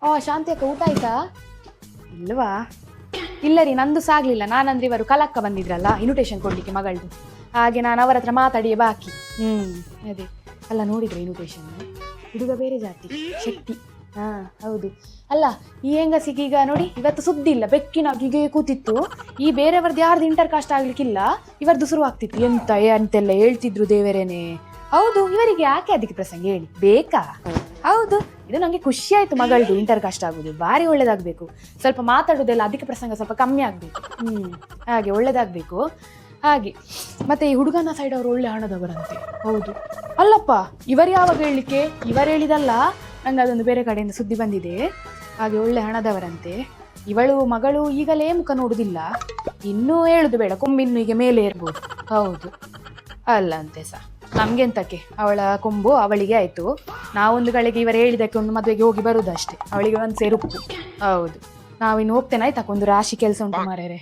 ಶಾಂತಿ ಅಕ್ಕ ಊಟ ಆಯ್ತಾ? ಇಲ್ವಾ? ಇಲ್ಲ ರೀ, ನಂದು ಸಾಗ್ಲಿಲ್ಲ. ನಾನಂದ್ರೆ ಇವರು ಕಲಕ್ಕ ಬಂದಿದ್ರಲ್ಲ ಇನ್ವಿಟೇಷನ್ ಕೊಡ್ಲಿಕ್ಕೆ ಮಗಳದು, ಹಾಗೆ ನಾನು ಅವರ ಹತ್ರ ಮಾತಾಡಿಯೇ ಬಾಕಿ. ಅದೇ. ಅಲ್ಲ, ನೋಡಿದ್ರೆ ಇನ್ವಿಟೇಷನ್ ಹುಡುಗ ಬೇರೆ ಜಾತಿ, ಶೆಟ್ಟಿ. ಹಾ ಹೌದು. ಅಲ್ಲ, ಈ ಹೆಂಗಸಿಗೆ ಈಗ ನೋಡಿ ಇವತ್ತು ಸುದ್ದಿ ಇಲ್ಲ, ಬೆಕ್ಕಿನಾಗಿಗೆ ಕೂತಿತ್ತು. ಈ ಬೇರೆಯವ್ರದ್ದು ಯಾರ್ದು ಇಂಟರ್ ಕಾಸ್ಟ್ ಆಗ್ಲಿಕ್ಕಿಲ್ಲ, ಇವರದ್ದು ಶುರು ಆಗ್ತಿತ್ತು. ಅಂತೆಲ್ಲ ಹೇಳ್ತಿದ್ರು ದೇವರೇನೆ. ಹೌದು, ಇವರಿಗೆ ಯಾಕೆ ಅದಕ್ಕೆ ಪ್ರಸಂಗ ಹೇಳಿ ಬೇಕಾ? ಹೌದು, ಇದು ನಂಗೆ ಖುಷಿ ಆಯ್ತು. ಮಗಳದು ಇಂಟರ್ ಕಾಸ್ಟ್ ಆಗುದು ಭಾರಿ ಒಳ್ಳೇದಾಗ್ಬೇಕು. ಸ್ವಲ್ಪ ಮಾತಾಡುದೆಲ್ಲ ಅದಕ್ಕೆ ಪ್ರಸಂಗ ಸ್ವಲ್ಪ ಕಮ್ಮಿ ಆಗ್ಬೇಕು. ಹಾಗೆ ಒಳ್ಳೇದಾಗ್ಬೇಕು. ಹಾಗೆ ಮತ್ತೆ ಈ ಹುಡುಗನ ಸೈಡ್ ಅವರು ಒಳ್ಳೆ ಹಣದವರಂತೆ. ಹೌದು. ಅಲ್ಲಪ್ಪ, ಇವರು ಯಾವಾಗ ಹೇಳಲಿಕ್ಕೆ? ಇವರು ಹೇಳಿದಲ್ಲ, ನಂಗೆ ಅದೊಂದು ಬೇರೆ ಕಡೆಯಿಂದ ಸುದ್ದಿ ಬಂದಿದೆ. ಹಾಗೆ ಒಳ್ಳೆ ಹಣದವರಂತೆ. ಇವಳು ಮಗಳು ಈಗಲೇ ಮುಖ ನೋಡುದಿಲ್ಲ, ಇನ್ನೂ ಹೇಳುದು ಬೇಡ, ಕೊಂಬಿನ್ನು ಈಗ ಮೇಲೆ ಇರ್ಬೋದು. ಹೌದು. ಅಲ್ಲ ಅಂತೆ ಸಹ ನಮ್ಗೆಂತಕ್ಕೆ, ಅವಳ ಕೊಂಬು ಅವಳಿಗೆ ಆಯ್ತು. ನಾವೊಂದು ಗಳಿಗೆ ಇವರು ಹೇಳಿದಕ್ಕೆ ಒಂದು ಮದುವೆಗೆ ಹೋಗಿ ಬರುದಷ್ಟೇ. ಅವಳಿಗೆ ಒಂದು ಸೇರುಪ್ಪು. ಹೌದು. ನಾವಿನ್ನು ಹೋಗ್ತೇನೆ ಆಯ್ತಾ, ಒಂದು ರಾಶಿ ಕೆಲಸ ಉಂಟು ಮಾರ್ಯಾರೆ.